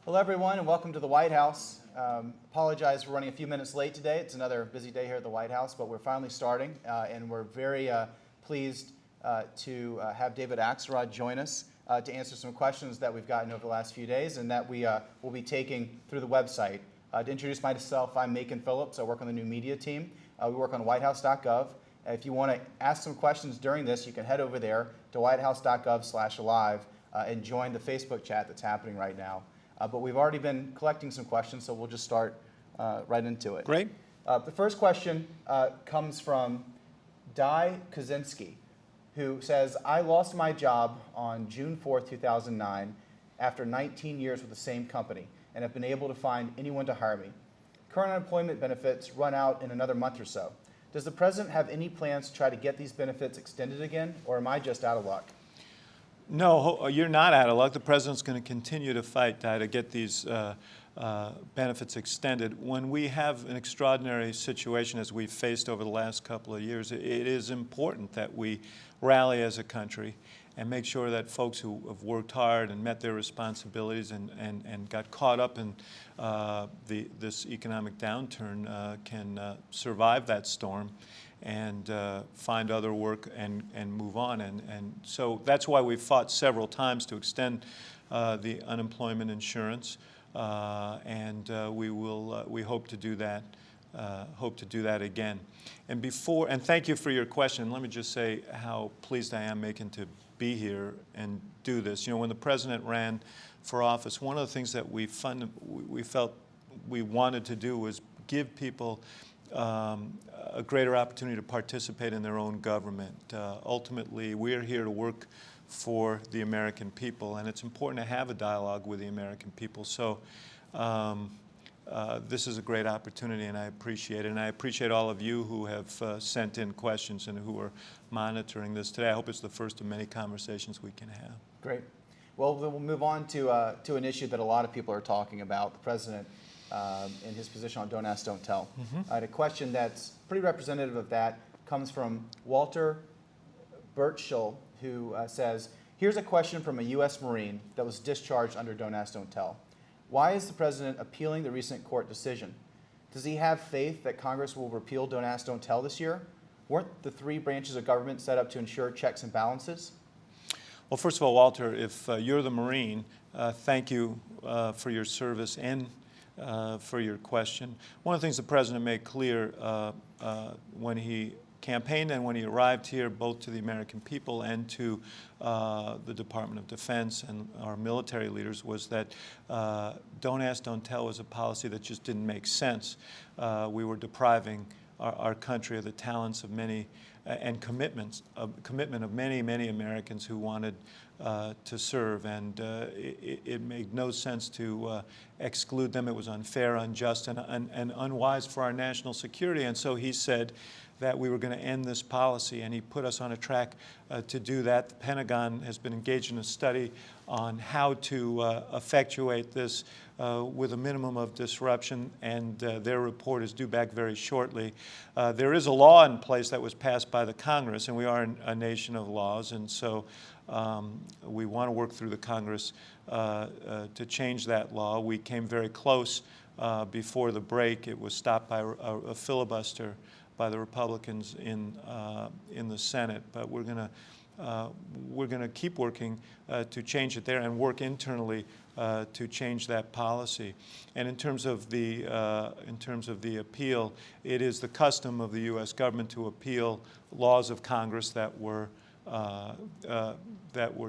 Hello, everyone, and welcome to the White House. Apologize for running a few minutes late today. It's another busy day here at the White House, but we're finally starting, and we're very pleased to have David Axelrod join us to answer some questions that we've gotten over the last few days and that we will be taking through the website. To introduce myself, I'm Macon Phillips. I work on the new media team. We work on whitehouse.gov. If you want to ask some questions during this, you can head over there to whitehouse.gov/live and join the Facebook chat that's happening right now. But we've already been collecting some questions, so we'll just start right into it. Great. The first question comes from Di Kaczynski, who says, I lost my job on June 4th, 2009, after 19 years with the same company, and have been able to find anyone to hire me. Current unemployment benefits run out in another month or so. Does the president have any plans to try to get these benefits extended again, or am I just out of luck? No, you're not out of luck. The president's going to continue to fight to get these benefits extended. When we have an extraordinary situation as we've faced over the last couple of years, it is important that we rally as a country and make sure that folks who have worked hard and met their responsibilities and got caught up in this economic downturn can survive that storm and find other work and move on. And so that's why we've fought several times to extend the unemployment insurance, and we hope to do that. Again. And thank you for your question. Let me just say how pleased I am, Macon, to be here and do this. You know, when the president ran for office, one of the things that we felt we wanted to do was give people a greater opportunity to participate in their own government. Ultimately, we're here to work for the American people, and it's important to have a dialogue with the American people. So this is a great opportunity, and I appreciate it. And I appreciate all of you who have sent in questions and who are monitoring this today. I hope it's the first of many conversations we can have. Great. Well, we'll move on to an issue that a lot of people are talking about, the president in his position on Don't Ask, Don't Tell. And a question that's pretty representative of that comes from Walter Birchall, who says, here's a question from a U.S. Marine that was discharged under Don't Ask, Don't Tell. Why is the president appealing the recent court decision? Does he have faith that Congress will repeal Don't Ask, Don't Tell this year? Weren't the three branches of government set up to ensure checks and balances? Well, first of all, Walter, if you're the Marine, thank you for your service and for your question. One of the things the president made clear when he campaigned and when he arrived here, both to the American people and to the Department of Defense and our military leaders, was that Don't Ask, Don't Tell was a policy that just didn't make sense. We were depriving our country of the talents of many and commitment of many, many Americans who wanted to serve, and it made no sense to exclude them. It was unfair, unjust, and unwise for our national security. And so he said that we were going to end this policy, and he put us on a track to do that. The Pentagon has been engaged in a study on how to effectuate this with a minimum of disruption, and their report is due back very shortly. There is a law in place that was passed by the Congress, and we are a nation of laws, and so we want to work through the Congress to change that law. We came very close before the break. It was stopped by a filibuster by the Republicans in the Senate, but we're going to keep working to change it there and work internally to change that policy. And in terms of the appeal, it is the custom of the U.S. government to appeal laws of Congress that were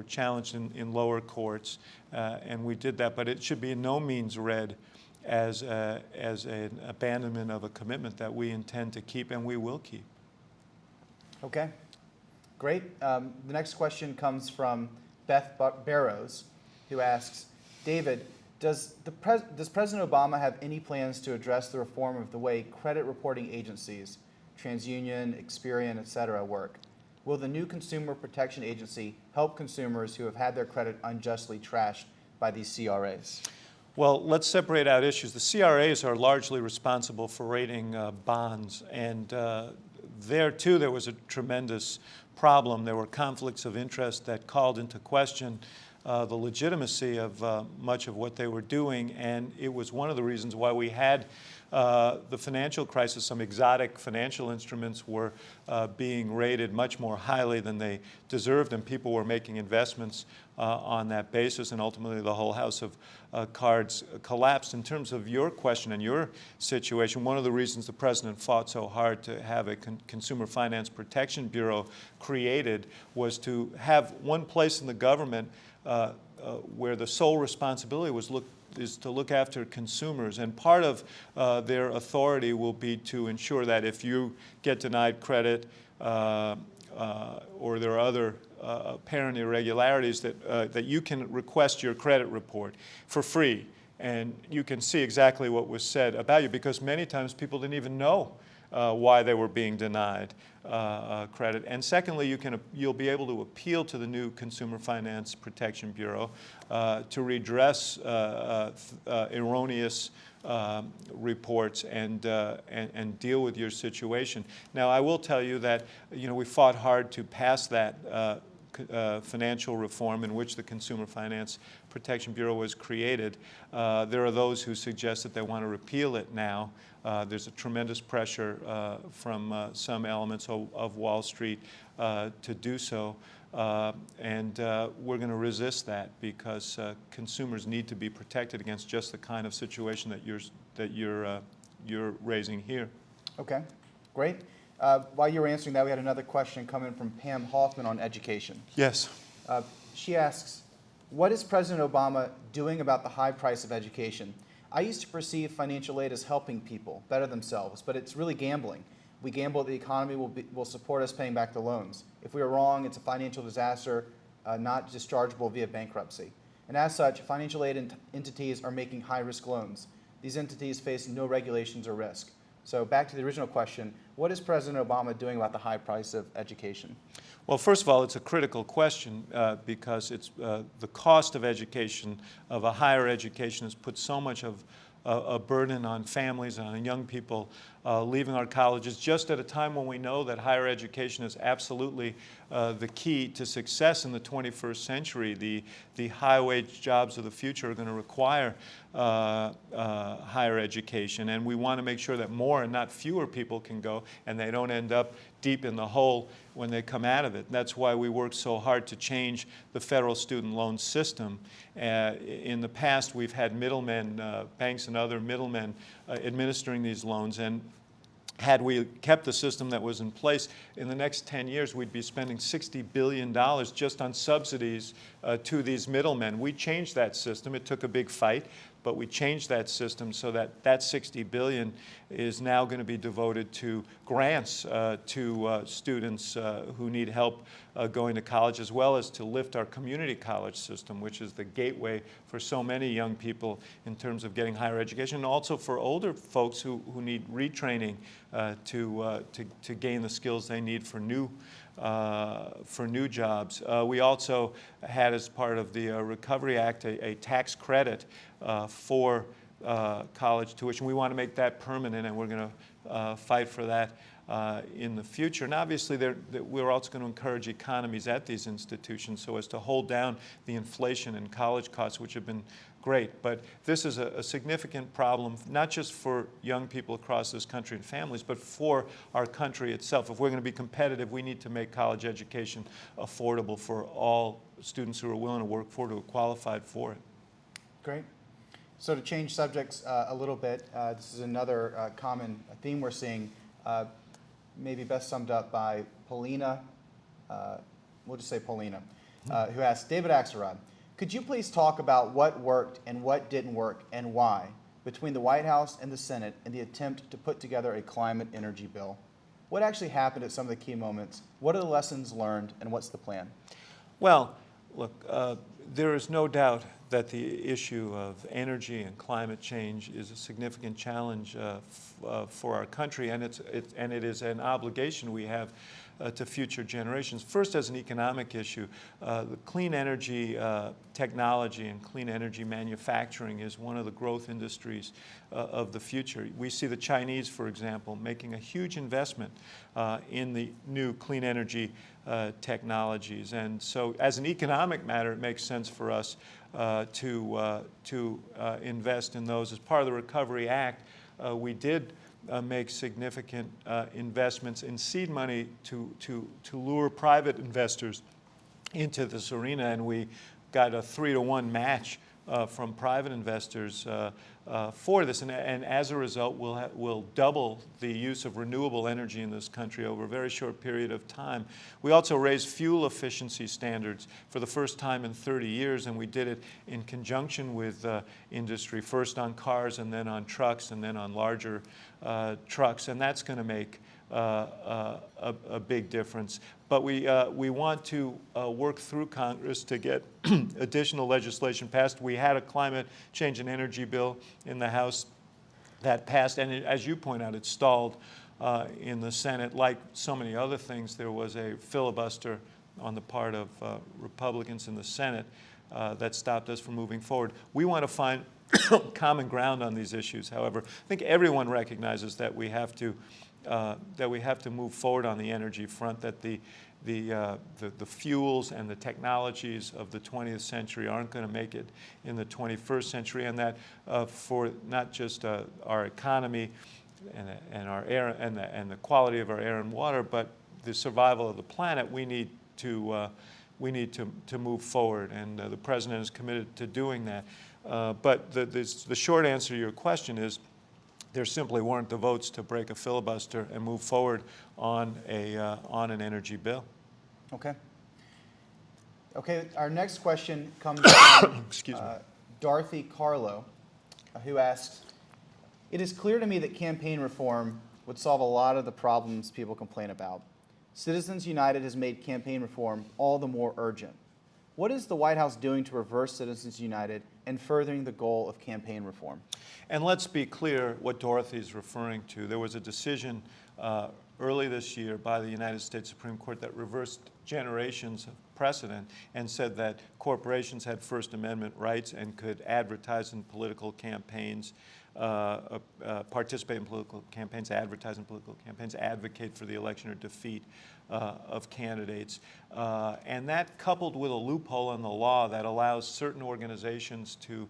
challenged in lower courts, and we did that. But it should be in no means read as an abandonment of a commitment that we intend to keep and we will keep. Okay, great. The next question comes from Beth Barrows, who asks, David, does President Obama have any plans to address the reform of the way credit reporting agencies, TransUnion, Experian, et cetera, work? Will the new Consumer Protection Agency help consumers who have had their credit unjustly trashed by these CRAs? Well, let's separate out issues. The CRAs are largely responsible for rating bonds, and there too there was a tremendous problem. There were conflicts of interest that called into question the legitimacy of much of what they were doing, and it was one of the reasons why we had the financial crisis. Some exotic financial instruments were being rated much more highly than they deserved, and people were making investments on that basis, and ultimately the whole house of cards collapsed. In terms of your question and your situation, one of the reasons the President fought so hard to have a Consumer Finance Protection Bureau created was to have one place in the government where the sole responsibility is to look after consumers. And part of their authority will be to ensure that if you get denied credit or there are other apparent irregularities, that you can request your credit report for free. And you can see exactly what was said about you, because many times people didn't even know why they were being denied credit. And secondly, you'll be able to appeal to the new Consumer Finance Protection Bureau to redress erroneous reports and deal with your situation. Now, I will tell you that we fought hard to pass that financial reform in which the Consumer Finance Protection Bureau was created. There are those who suggest that they want to repeal it now. There's a tremendous pressure from some elements of Wall Street to do so. And we're going to resist that, because consumers need to be protected against just the kind of situation that you're raising here. Okay, great. While you were answering that, we had another question come in from Pam Hoffman on education. Yes. She asks, what is President Obama doing about the high price of education? I used to perceive financial aid as helping people better themselves, but it's really gambling. We gamble that the economy will support us paying back the loans. If we are wrong, it's a financial disaster, not dischargeable via bankruptcy. And as such, financial aid entities are making high-risk loans. These entities face no regulations or risk. So back to the original question, what is President Obama doing about the high price of education? Well, first of all, it's a critical question because it's the cost of education, of a higher education, has put so much of a burden on families and on young people leaving our colleges just at a time when we know that higher education is absolutely the key to success in the 21st century. The high-wage jobs of the future are going to require higher education, and we want to make sure that more and not fewer people can go, and they don't end up deep in the hole when they come out of it. That's why we worked so hard to change the federal student loan system. In the past, we've had middlemen, banks and other middlemen administering these loans, and had we kept the system that was in place, in the next 10 years, we'd be spending $60 billion just on subsidies to these middlemen. We changed that system. It took a big fight, but we changed that system so that that $60 billion is now going to be devoted to grants to students who need help going to college, as well as to lift our community college system, which is the gateway for so many young people in terms of getting higher education, and also for older folks who need retraining to gain the skills they need for new jobs. We also had, as part of the Recovery Act, a tax credit for college tuition. We want to make that permanent, and we're going to fight for that in the future. And obviously, we're also going to encourage economies at these institutions so as to hold down the inflation in college costs, which have been great. But this is a significant problem, not just for young people across this country and families, but for our country itself. If we're going to be competitive, we need to make college education affordable for all students who are willing to work for it, who are qualified for it. Great. So to change subjects a little bit, this is another common theme we're seeing, maybe best summed up by Paulina, we'll just say Paulina, who asked, David Axelrod, could you please talk about what worked and what didn't work and why between the White House and the Senate in the attempt to put together a climate energy bill? What actually happened at some of the key moments? What are the lessons learned, and what's the plan? Well, look, there is no doubt that the issue of energy and climate change is a significant challenge for our country, and it is an obligation we have to future generations. First, as an economic issue, the clean energy technology and clean energy manufacturing is one of the growth industries of the future. We see the Chinese, for example, making a huge investment in the new clean energy technologies. And so as an economic matter, it makes sense for us to invest in those. As part of the Recovery Act, we did make significant investments in seed money to lure private investors into this arena, and we got a 3-to-1 match from private investors for this, and as a result, we'll double the use of renewable energy in this country over a very short period of time. We also raised fuel efficiency standards for the first time in 30 years, and we did it in conjunction with industry, first on cars and then on trucks and then on larger trucks, and that's going to make a big difference. But we want to work through Congress to get additional legislation passed. We had a climate change and energy bill in the House that passed, and as you point out, it stalled in the Senate. Like so many other things, there was a filibuster on the part of Republicans in the Senate that stopped us from moving forward. We want to find common ground on these issues. However, I think everyone recognizes that we have to move forward on the energy front, that the fuels and the technologies of the 20th century aren't going to make it in the 21st century, and that for not just our economy and our air and the quality of our air and water, but the survival of the planet, we need to move forward, and the President is committed to doing that. But the short answer to your question is, there simply weren't the votes to break a filibuster and move forward on an energy bill. Okay. Okay, our next question comes from Dorothy Carlo, who asks, "It is clear to me that campaign reform would solve a lot of the problems people complain about. Citizens United has made campaign reform all the more urgent. What is the White House doing to reverse Citizens United and furthering the goal of campaign reform?" And let's be clear what Dorothy is referring to. There was a decision early this year by the United States Supreme Court that reversed generations of precedent and said that corporations had First Amendment rights and could advertise in political campaigns, participate in political campaigns, advertise in political campaigns, advocate for the election or defeat of candidates. And that, coupled with a loophole in the law that allows certain organizations to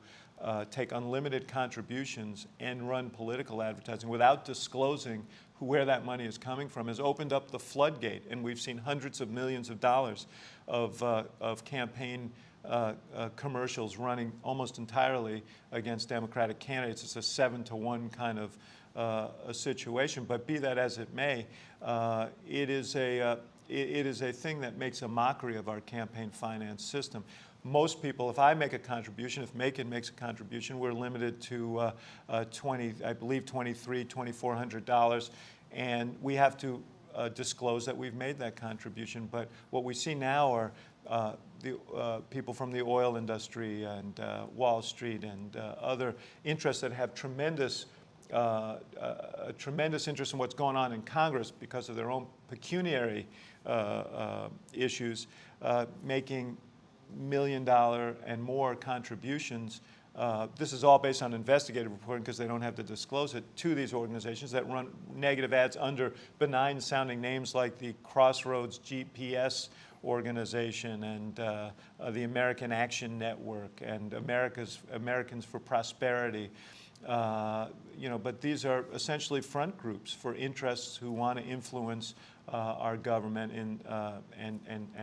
take unlimited contributions and run political advertising without disclosing where that money is coming from, has opened up the floodgate, and we've seen hundreds of millions of dollars of campaign commercials running almost entirely against Democratic candidates. It's a 7-to-1 kind of a situation, but be that as it may, it is a thing that makes a mockery of our campaign finance system. Most people, if I make a contribution, if Macon makes a contribution, we're limited to $2,400, and we have to disclose that we've made that contribution. But what we see now are the people from the oil industry and Wall Street and other interests that have tremendous interest in what's going on in Congress because of their own pecuniary issues, making $1 million and more contributions. This is all based on investigative reporting because they don't have to disclose it to these organizations that run negative ads under benign sounding names like the Crossroads GPS organization and the American Action Network and Americans for Prosperity. But these are essentially front groups for interests who want to influence our government and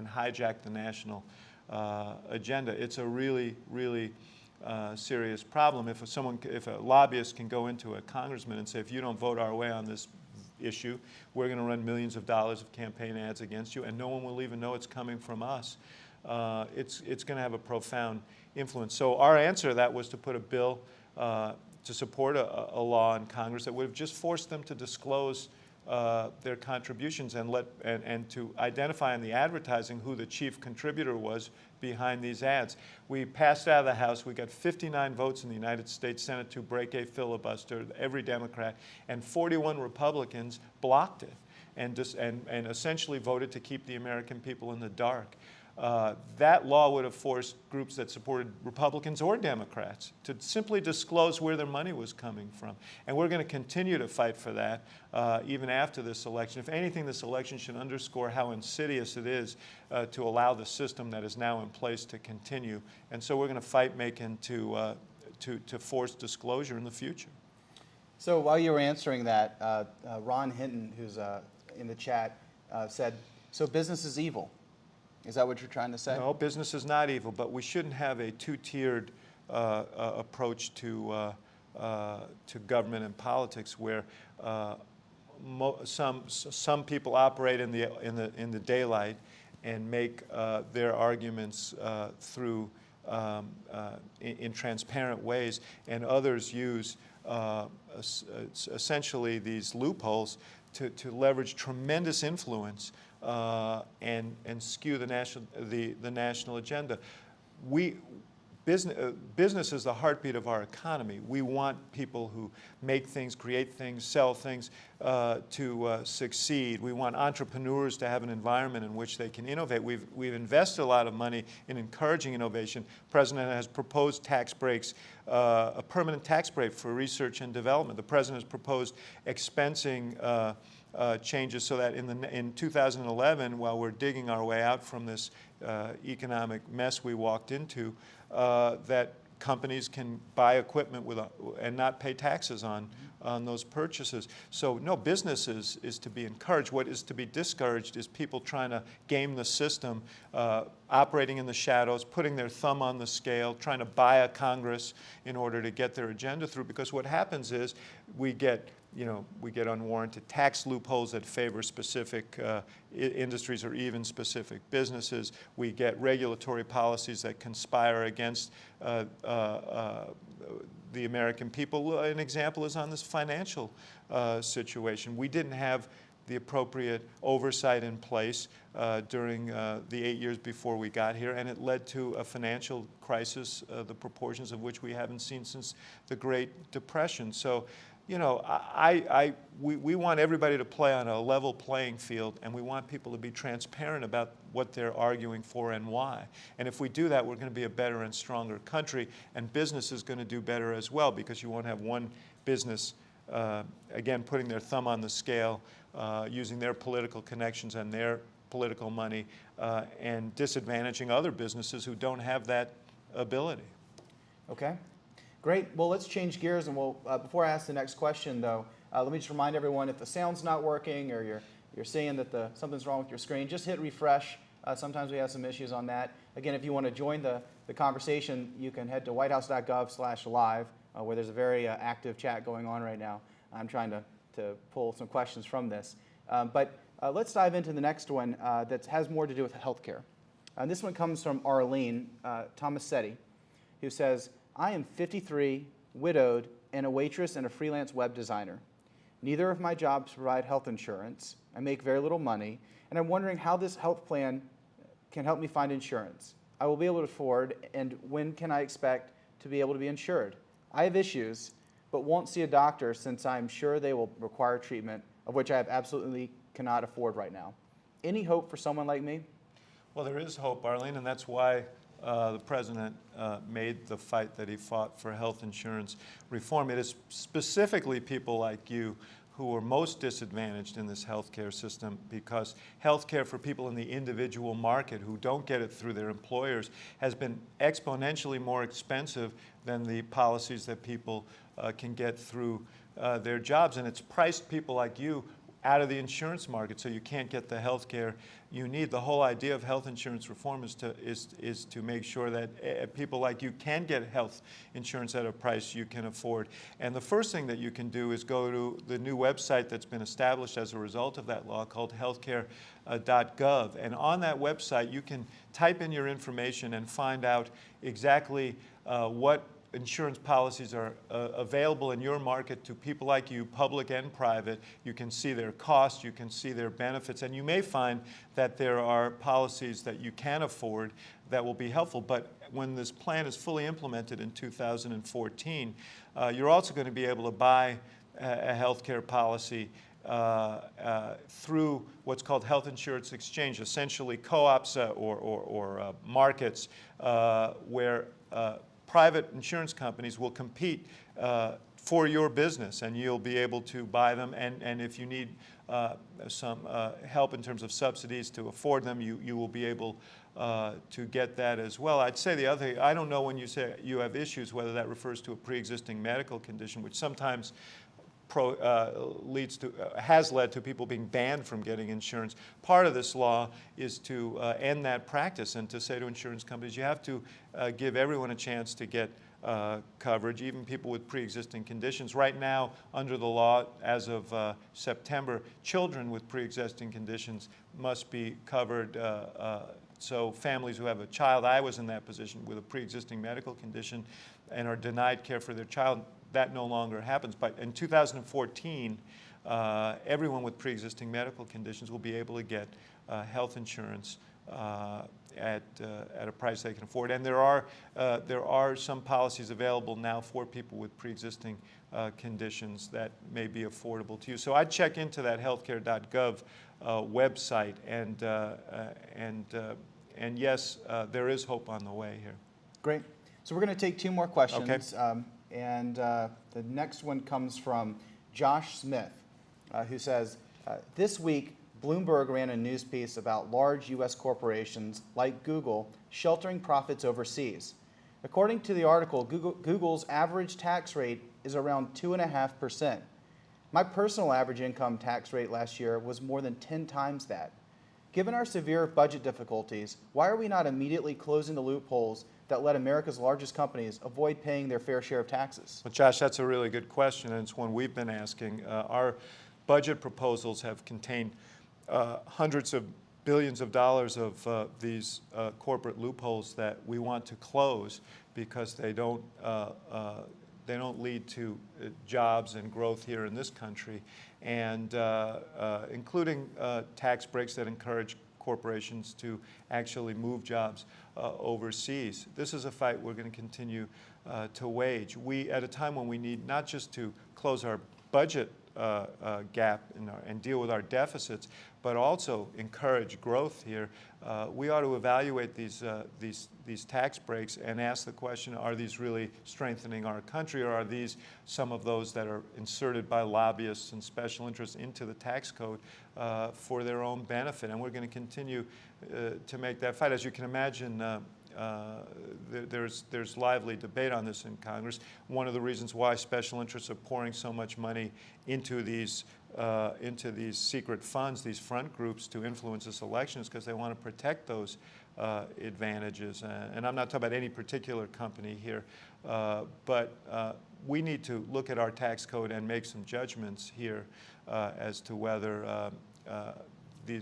hijack the national agenda. It's a really, really serious problem. If a lobbyist can go into a congressman and say, if you don't vote our way on this issue, we're going to run millions of dollars of campaign ads against you, and no one will even know it's coming from us. It's going to have a profound influence. So our answer to that was to put a bill to support a law in Congress that would have just forced them to disclose their contributions and to identify in the advertising who the chief contributor was behind these ads. We passed out of the House. We got 59 votes in the United States Senate to break a filibuster, every Democrat, and 41 Republicans blocked it and essentially voted to keep the American people in the dark. That law would have forced groups that supported Republicans or Democrats to simply disclose where their money was coming from. And we're going to continue to fight for that even after this election. If anything, this election should underscore how insidious it is to allow the system that is now in place to continue. And so we're going to fight Macon to force disclosure in the future. So while you were answering that, Ron Hinton, who's in the chat, said, so business is evil. Is that what you're trying to say? No, business is not evil, but we shouldn't have a two-tiered approach to government and politics, where some people operate in the daylight and make their arguments through in transparent ways, and others use essentially these loopholes to leverage tremendous influence and skew the national agenda. Business is the heartbeat of our economy. We want people who make things, create things, sell things to succeed. We want entrepreneurs to have an environment in which they can innovate. We've invested a lot of money in encouraging innovation. The President has proposed tax breaks, a permanent tax break for research and development. The President has proposed expensing changes so that in 2011, while we're digging our way out from this economic mess we walked into, that companies can buy equipment and not pay taxes on those purchases. So no, business is to be encouraged. What is to be discouraged is people trying to game the system, operating in the shadows, putting their thumb on the scale, trying to buy a Congress in order to get their agenda through. Because what happens is we get unwarranted tax loopholes that favor specific industries or even specific businesses. We get regulatory policies that conspire against the American people. An example is on this financial situation. We didn't have the appropriate oversight in place during the 8 years before we got here, and it led to a financial crisis, the proportions of which we haven't seen since the Great Depression. So, you know, we want everybody to play on a level playing field, and we want people to be transparent about what they're arguing for and why. And if we do that, we're going to be a better and stronger country, and business is going to do better as well, because you won't have one business, again, putting their thumb on the scale, using their political connections and their political money, and disadvantaging other businesses who don't have that ability. Okay. Great. Well, let's change gears, and we'll, before I ask the next question, though, let me just remind everyone, if the sound's not working or you're seeing that something's wrong with your screen, just hit refresh. Sometimes we have some issues on that. Again, if you want to join the conversation, you can head to whitehouse.gov/live, where there's a very active chat going on right now. I'm trying to pull some questions from this. But let's dive into the next one that has more to do with healthcare. And this one comes from Arlene Tomasetti, who says, I am 53, widowed, and a waitress and a freelance web designer. Neither of my jobs provide health insurance. I make very little money, and I'm wondering how this health plan can help me find insurance. I will be able to afford, and when can I expect to be able to be insured? I have issues, but won't see a doctor since I'm sure they will require treatment, of which I absolutely cannot afford right now. Any hope for someone like me? Well, there is hope, Arlene, and that's why the President made the fight that he fought for health insurance reform. It is specifically people like you who are most disadvantaged in this healthcare system, because healthcare for people in the individual market who don't get it through their employers has been exponentially more expensive than the policies that people can get through their jobs. And it's priced people like you out of the insurance market, so you can't get the health care you need. The whole idea of health insurance reform is to make sure that people like you can get health insurance at a price you can afford. And the first thing that you can do is go to the new website that's been established as a result of that law, called healthcare.gov. And on that website, you can type in your information and find out exactly what insurance policies are available in your market to people like you, public and private. You can see their costs, you can see their benefits, and you may find that there are policies that you can afford that will be helpful. But when this plan is fully implemented in 2014, you're also going to be able to buy a health care policy through what's called health insurance exchange, essentially co-ops or markets where private insurance companies will compete for your business, and you'll be able to buy them. And if you need some help in terms of subsidies to afford them, you will be able to get that as well. I'd say the other thing, I don't know when you say you have issues, whether that refers to a pre-existing medical condition, which sometimes has led to people being banned from getting insurance. Part of this law is to end that practice and to say to insurance companies, you have to give everyone a chance to get coverage, even people with pre-existing conditions. Right now, under the law, as of September, children with pre-existing conditions must be covered. So families who have a child, I was in that position with a pre-existing medical condition and are denied care for their child, that no longer happens. But in 2014, everyone with pre-existing medical conditions will be able to get health insurance at a price they can afford. And there are some policies available now for people with pre-existing conditions that may be affordable to you. So I'd check into that healthcare.gov website, and yes, there is hope on the way here. Great. So we're going to take two more questions. Okay. The next one comes from Josh Smith, who says, this week, Bloomberg ran a news piece about large U.S. corporations like Google sheltering profits overseas. According to the article, Google's average tax rate is around 2.5%. My personal average income tax rate last year was more than 10 times that. Given our severe budget difficulties, why are we not immediately closing the loopholes that let America's largest companies avoid paying their fair share of taxes? Well, Josh, that's a really good question, and it's one we've been asking. Our budget proposals have contained hundreds of billions of dollars of these corporate loopholes that we want to close because they don't lead to jobs and growth here in this country, and including tax breaks that encourage corporations to actually move jobs overseas. This is a fight we're going to continue to wage. At a time when we need not just to close our budget gap and deal with our deficits, but also encourage growth here, we ought to evaluate these tax breaks and ask the question, are these really strengthening our country, or are these some of those that are inserted by lobbyists and special interests into the tax code for their own benefit? And we're going to continue to make that fight. As you can imagine, there's lively debate on this in Congress. One of the reasons why special interests are pouring so much money into these secret funds, these front groups, to influence this election is because they want to protect those advantages. And I'm not talking about any particular company here, but we need to look at our tax code and make some judgments here as to whether the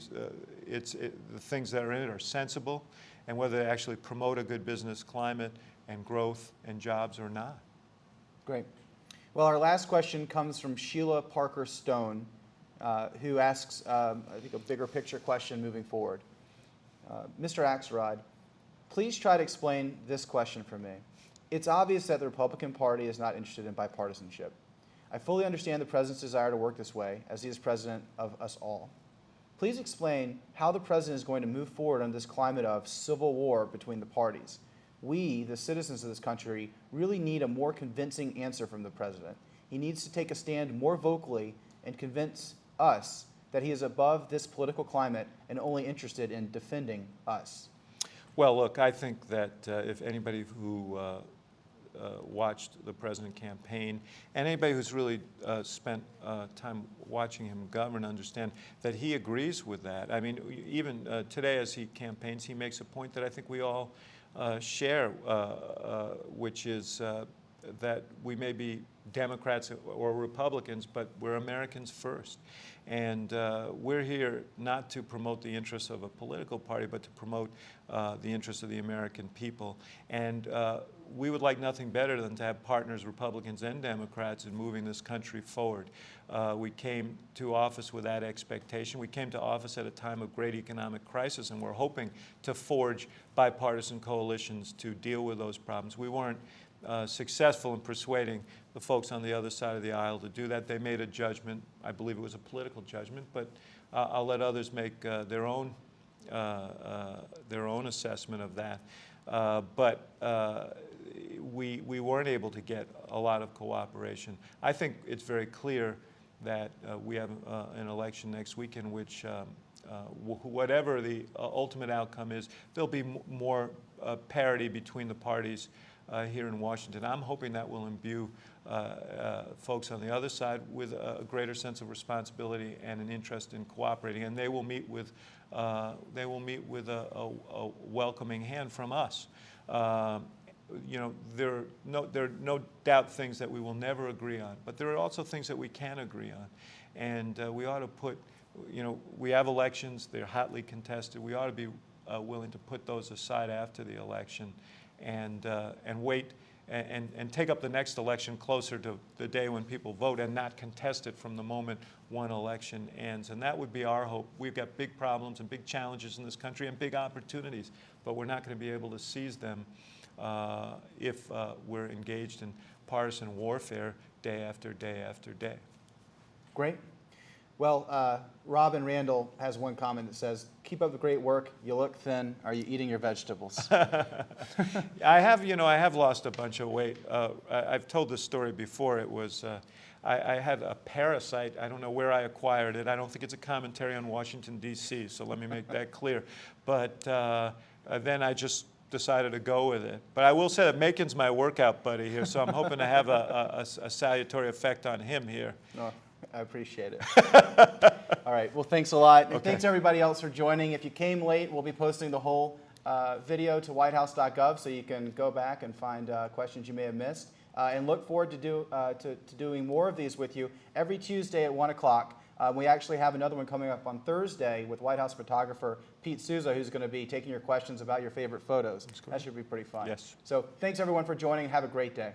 things that are in it are sensible, and whether they actually promote a good business climate and growth and jobs or not. Great. Well, our last question comes from Sheila Parker Stone, who asks, I think, a bigger picture question moving forward. Mr. Axelrod, please try to explain this question for me. It's obvious that the Republican Party is not interested in bipartisanship. I fully understand the President's desire to work this way, as he is President of us all. Please explain how the President is going to move forward on this climate of civil war between the parties. We, the citizens of this country, really need a more convincing answer from the President. He needs to take a stand more vocally and convince us that he is above this political climate and only interested in defending us. Well, look, I think that if anybody who watched the President campaign, and anybody who's really spent time watching him govern, understand that he agrees with that. I mean, even today as he campaigns, he makes a point that I think we all share, which is that we may be Democrats or Republicans, but we're Americans first. And we're here not to promote the interests of a political party, but to promote the interests of the American people. And we would like nothing better than to have partners, Republicans and Democrats, in moving this country forward. We came to office with that expectation. We came to office at a time of great economic crisis, and we're hoping to forge bipartisan coalitions to deal with those problems. We weren't successful in persuading the folks on the other side of the aisle to do that. They made a judgment. I believe it was a political judgment, but I'll let others make their own assessment of that. We weren't able to get a lot of cooperation. I think it's very clear that we have an election next week in which whatever the ultimate outcome is, there'll be more parity between the parties here in Washington. I'm hoping that will imbue folks on the other side with a greater sense of responsibility and an interest in cooperating, and they will meet with a welcoming hand from us. You know, there are no doubt things that we will never agree on, but there are also things that we can agree on, and we ought to put, you know, we have elections, they're hotly contested. We ought to be willing to put those aside after the election and wait and take up the next election closer to the day when people vote and not contest it from the moment one election ends. And that would be our hope. We've got big problems and big challenges in this country and big opportunities, but we're not going to be able to seize them if we're engaged in partisan warfare day after day after day. Great. Well, Robin Randall has one comment that says, "Keep up the great work. You look thin. Are you eating your vegetables?" I have lost a bunch of weight. I've told this story before. It was, I had a parasite. I don't know where I acquired it. I don't think it's a commentary on Washington, D.C., so let me make that clear. But then I just decided to go with it. But I will say that Macon's my workout buddy here, so I'm hoping to have a salutary effect on him here. No, I appreciate it. All right. Well, thanks a lot. And thanks everybody else for joining. If you came late, we'll be posting the whole video to whitehouse.gov so you can go back and find questions you may have missed. And look forward to doing more of these with you every Tuesday at 1 o'clock. We actually have another one coming up on Thursday with White House photographer Pete Souza, who's going to be taking your questions about your favorite photos. That should be pretty fun. Yes. So thanks everyone for joining. Have a great day.